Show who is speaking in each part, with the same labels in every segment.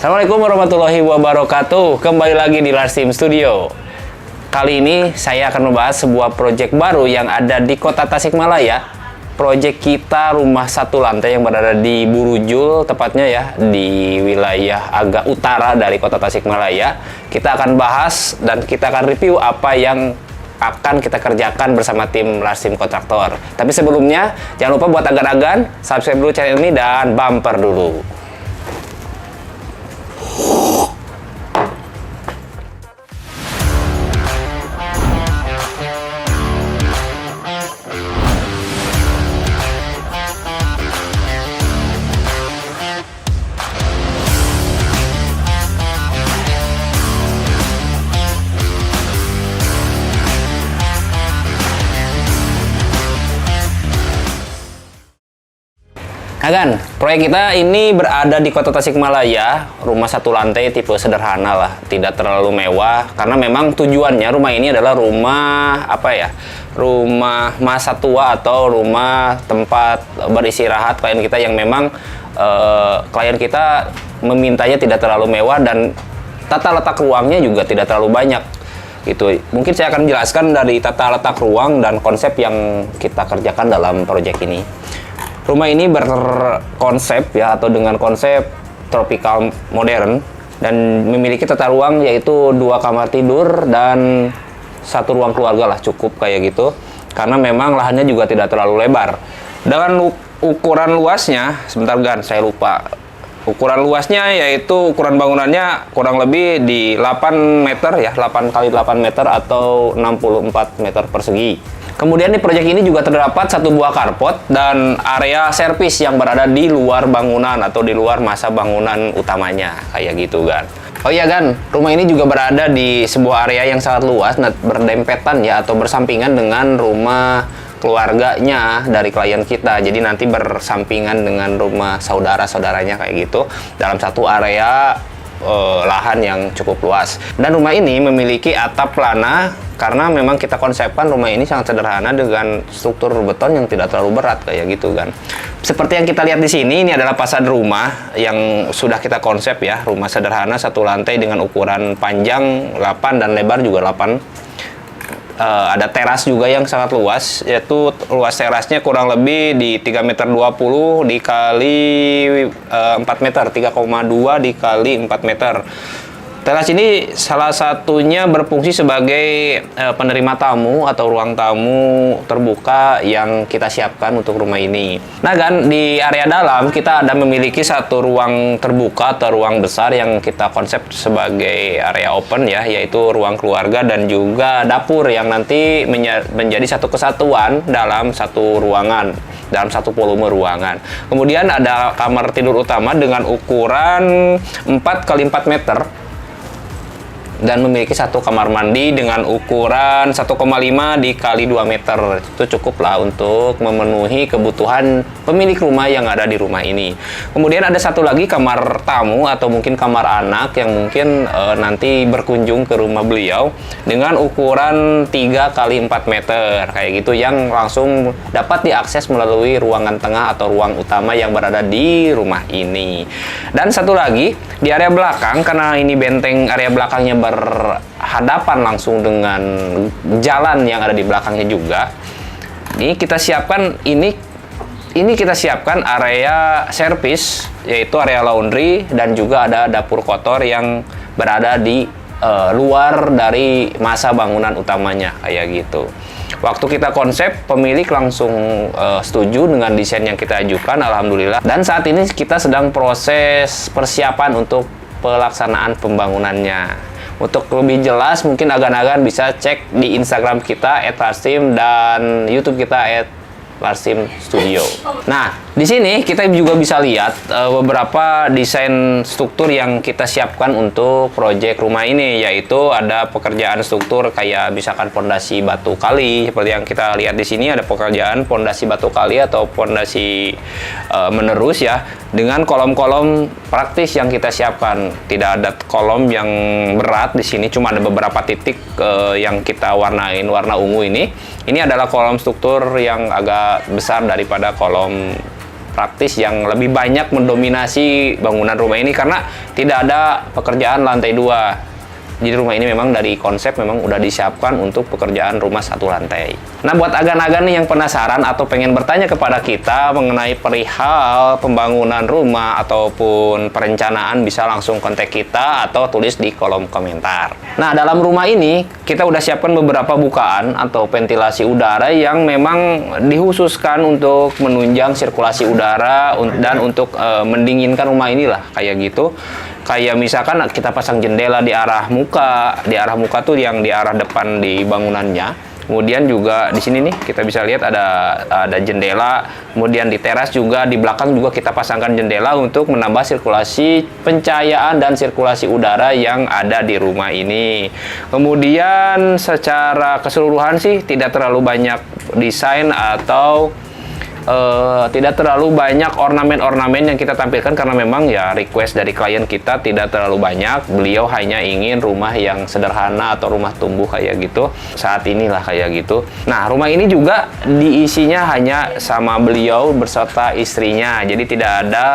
Speaker 1: Assalamualaikum warahmatullahi wabarakatuh. Kembali lagi di Larsim Studio. Kali ini saya akan membahas sebuah proyek baru yang ada di Kota Tasikmalaya. Proyek kita rumah satu lantai yang berada di Burujul, tepatnya ya di wilayah agak utara dari Kota Tasikmalaya. Kita akan bahas dan kita akan review apa yang akan kita kerjakan bersama tim Larsim Kontraktor. Tapi sebelumnya, jangan lupa buat agan-agan, subscribe dulu channel ini dan bumper dulu. Nah kan, proyek kita ini berada di Kota Tasikmalaya, rumah satu lantai tipe sederhana lah, tidak terlalu mewah, karena memang tujuannya rumah ini adalah rumah rumah masa tua atau rumah tempat beristirahat klien kita yang memang klien kita memintanya tidak terlalu mewah dan tata letak ruangnya juga tidak terlalu banyak. Gitu. Mungkin saya akan jelaskan dari tata letak ruang dan konsep yang kita kerjakan dalam proyek ini. Rumah ini berkonsep ya atau dengan konsep tropical modern dan memiliki tata ruang yaitu 2 kamar tidur dan 1 ruang keluarga lah, cukup kayak gitu. Karena memang lahannya juga tidak terlalu lebar. Dengan ukuran luasnya, sebentar Gan, saya lupa. Ukuran luasnya yaitu ukuran bangunannya kurang lebih di 8 meter ya, 8 kali 8 meter atau 64 meter persegi. Kemudian di proyek ini juga terdapat 1 buah carport dan area servis yang berada di luar bangunan atau di luar masa bangunan utamanya, kayak gitu Gan. Oh iya Gan, rumah ini juga berada di sebuah area yang sangat luas, berdempetan ya atau bersampingan dengan rumah keluarganya dari klien kita. Jadi nanti bersampingan dengan rumah saudara-saudaranya kayak gitu dalam satu area lahan yang cukup luas. Dan rumah ini memiliki atap pelana karena memang kita konsepkan rumah ini sangat sederhana dengan struktur beton yang tidak terlalu berat kayak gitu kan. Seperti yang kita lihat di sini, ini adalah fasad rumah yang sudah kita konsep ya, rumah sederhana satu lantai dengan ukuran panjang 8 dan lebar juga 8. Ada teras juga yang sangat luas, yaitu luas terasnya kurang lebih di 3,20 meter dikali 4 meter, 3,2 dikali 4 meter. Teras ini salah satunya berfungsi sebagai penerima tamu atau ruang tamu terbuka yang kita siapkan untuk rumah ini. Nah kan, di area dalam kita ada memiliki 1 ruang terbuka atau ruang besar yang kita konsep sebagai area open ya, yaitu ruang keluarga dan juga dapur yang nanti menjadi satu kesatuan dalam satu ruangan, dalam satu volume ruangan. Kemudian ada kamar tidur utama dengan ukuran 4 kali 4 meter dan memiliki 1 kamar mandi dengan ukuran 1,5 dikali 2 meter. Itu cukup lah untuk memenuhi kebutuhan pemilik rumah yang ada di rumah ini. Kemudian ada 1 lagi kamar tamu atau mungkin kamar anak yang mungkin nanti berkunjung ke rumah beliau dengan ukuran 3 kali 4 meter kayak gitu, yang langsung dapat diakses melalui ruangan tengah atau ruang utama yang berada di rumah ini. Dan 1 lagi di area belakang, karena ini benteng area belakangnya berhadapan langsung dengan jalan yang ada di belakangnya juga. Ini kita siapkan kita siapkan area servis, yaitu area laundry dan juga ada dapur kotor yang berada di luar dari masa bangunan utamanya kayak gitu. Waktu kita konsep, pemilik langsung setuju dengan desain yang kita ajukan, alhamdulillah. Dan saat ini kita sedang proses persiapan untuk pelaksanaan pembangunannya. Untuk lebih jelas mungkin agan-agan bisa cek di Instagram kita @larsim dan YouTube kita @larsim Studio. Nah, di sini kita juga bisa lihat beberapa desain struktur yang kita siapkan untuk proyek rumah ini, yaitu ada pekerjaan struktur kayak misalkan pondasi batu kali seperti yang kita lihat di sini, ada pekerjaan pondasi batu kali atau pondasi menerus ya, dengan kolom-kolom praktis yang kita siapkan. Tidak ada kolom yang berat di sini, cuma ada beberapa titik yang kita warnain warna ungu ini. Ini adalah kolom struktur yang agak besar daripada kolom praktis yang lebih banyak mendominasi bangunan rumah ini karena tidak ada pekerjaan lantai 2. Jadi rumah ini memang dari konsep memang udah disiapkan untuk pekerjaan rumah satu lantai. Nah, buat agan-agan nih yang penasaran atau pengen bertanya kepada kita mengenai perihal pembangunan rumah ataupun perencanaan, bisa langsung kontak kita atau tulis di kolom komentar. Nah, dalam rumah ini kita udah siapkan beberapa bukaan atau ventilasi udara yang memang dikhususkan untuk menunjang sirkulasi udara dan untuk mendinginkan rumah inilah kayak gitu. Kayak misalkan kita pasang jendela di arah muka tuh yang di arah depan di bangunannya. Kemudian juga di sini nih kita bisa lihat ada jendela. Kemudian di teras juga, di belakang juga kita pasangkan jendela untuk menambah sirkulasi pencahayaan dan sirkulasi udara yang ada di rumah ini. Kemudian secara keseluruhan sih tidak terlalu banyak desain atau tidak terlalu banyak ornamen-ornamen yang kita tampilkan karena memang ya request dari klien kita tidak terlalu banyak. Beliau hanya ingin rumah yang sederhana atau rumah tumbuh kayak gitu. Saat inilah kayak gitu. Nah, rumah ini juga diisinya hanya sama beliau beserta istrinya. Jadi tidak ada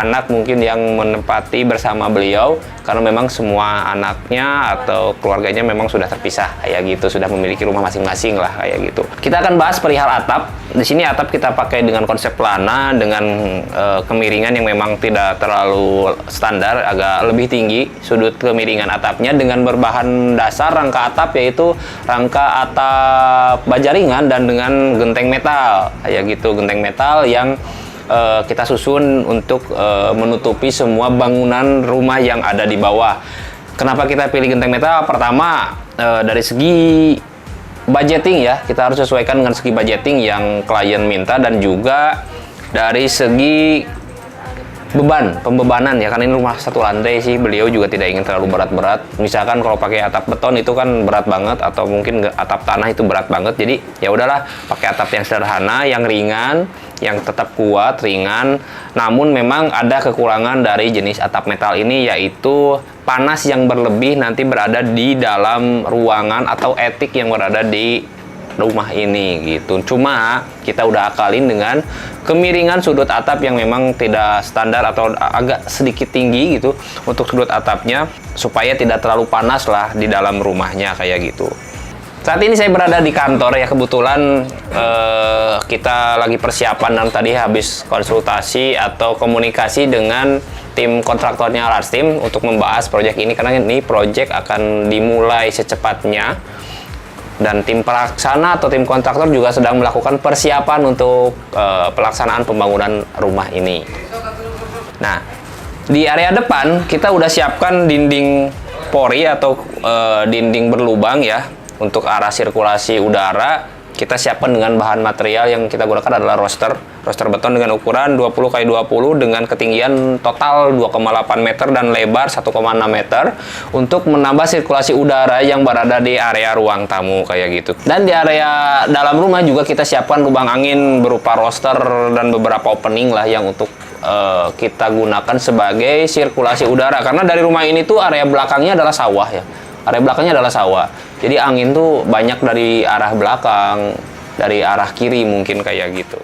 Speaker 1: anak mungkin yang menempati bersama beliau karena memang semua anaknya atau keluarganya memang sudah terpisah kayak gitu, sudah memiliki rumah masing-masing lah kayak gitu. Kita akan bahas perihal atap. Di sini atap kita pakai dengan konsep pelana dengan kemiringan yang memang tidak terlalu standar, agak lebih tinggi sudut kemiringan atapnya dengan berbahan dasar rangka atap yaitu rangka atap baja ringan dan dengan genteng metal kayak gitu, genteng metal yang kita susun untuk menutupi semua bangunan rumah yang ada di bawah. Kenapa kita pilih genteng metal? Pertama, dari segi budgeting ya, kita harus sesuaikan dengan segi budgeting yang klien minta, dan juga dari segi pembebanan ya, kan ini rumah satu lantai sih, beliau juga tidak ingin terlalu berat-berat. Misalkan kalau pakai atap beton itu kan berat banget, atau mungkin atap tanah itu berat banget. Jadi ya udahlah, pakai atap yang sederhana, yang ringan, yang tetap kuat, ringan. Namun memang ada kekurangan dari jenis atap metal ini, yaitu panas yang berlebih nanti berada di dalam ruangan atau attic yang berada di rumah ini gitu. Cuma kita udah akalin dengan kemiringan sudut atap yang memang tidak standar atau agak sedikit tinggi gitu untuk sudut atapnya, supaya tidak terlalu panas lah di dalam rumahnya kayak gitu. Saat ini saya berada di kantor ya, kebetulan kita lagi persiapan dan tadi habis konsultasi atau komunikasi dengan tim kontraktornya Larsteam untuk membahas proyek ini, karena ini proyek akan dimulai secepatnya. Dan tim pelaksana atau tim kontraktor juga sedang melakukan persiapan untuk pelaksanaan pembangunan rumah ini. Nah, di area depan kita udah siapkan dinding pori atau dinding berlubang ya, untuk arah sirkulasi udara. Kita siapkan dengan bahan material yang kita gunakan adalah roster beton dengan ukuran 20x20 dengan ketinggian total 2,8 meter dan lebar 1,6 meter untuk menambah sirkulasi udara yang berada di area ruang tamu kayak gitu. Dan di area dalam rumah juga kita siapkan lubang angin berupa roster dan beberapa opening lah yang untuk kita gunakan sebagai sirkulasi udara, karena dari rumah ini tuh area belakangnya adalah sawah ya. Area belakangnya adalah sawah. Jadi angin tuh banyak dari arah belakang, dari arah kiri mungkin kayak gitu.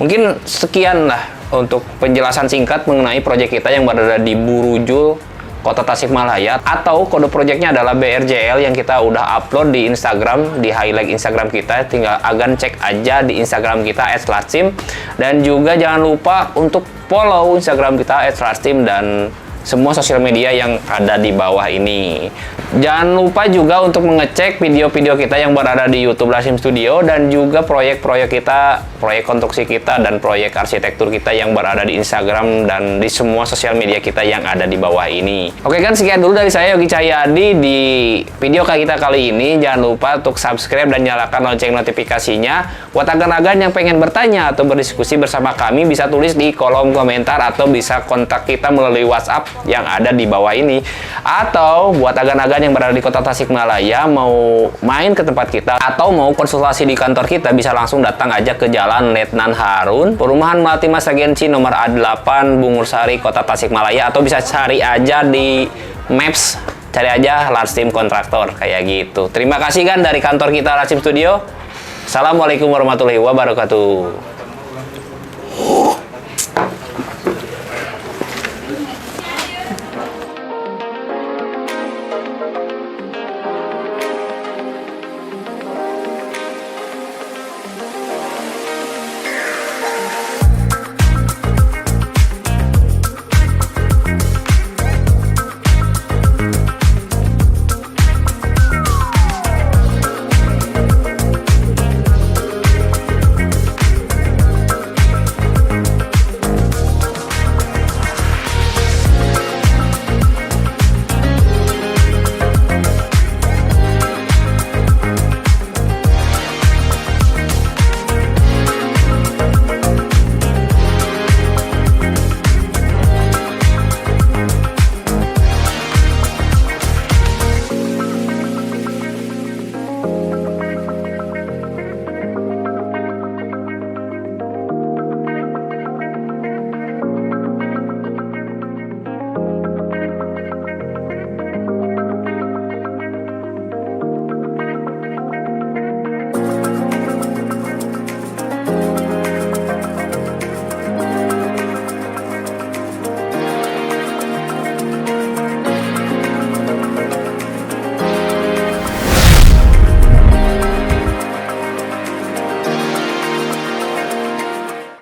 Speaker 1: Mungkin sekian lah untuk penjelasan singkat mengenai proyek kita yang berada di Burujul, Kota Tasikmalaya, atau kode proyeknya adalah BRJL yang kita udah upload di Instagram, di highlight Instagram kita. Tinggal agan cek aja di Instagram kita @larsteam, dan juga jangan lupa untuk follow Instagram kita @larsteam dan semua sosial media yang ada di bawah ini. Jangan lupa juga untuk mengecek video-video kita yang berada di YouTube Larsteam Studio, dan juga proyek-proyek kita, proyek konstruksi kita, dan proyek arsitektur kita yang berada di Instagram dan di semua sosial media kita yang ada di bawah ini. Oke kan, sekian dulu dari saya Yogi Cahyadi di video kita kali ini. Jangan lupa untuk subscribe dan nyalakan lonceng notifikasinya. Buat agan-agan yang pengen bertanya atau berdiskusi bersama kami, bisa tulis di kolom komentar atau bisa kontak kita melalui WhatsApp yang ada di bawah ini. Atau buat agan-agan yang berada di Kota Tasikmalaya mau main ke tempat kita atau mau konsultasi di kantor kita, bisa langsung datang aja ke Jalan Letnan Harun, Perumahan Multimas Agensi nomor A8 Bungursari, Kota Tasikmalaya, atau bisa cari aja di Maps, cari aja Larsteam Kontraktor kayak gitu. Terima kasih kan dari kantor kita Larsteam Studio. Assalamualaikum warahmatullahi wabarakatuh.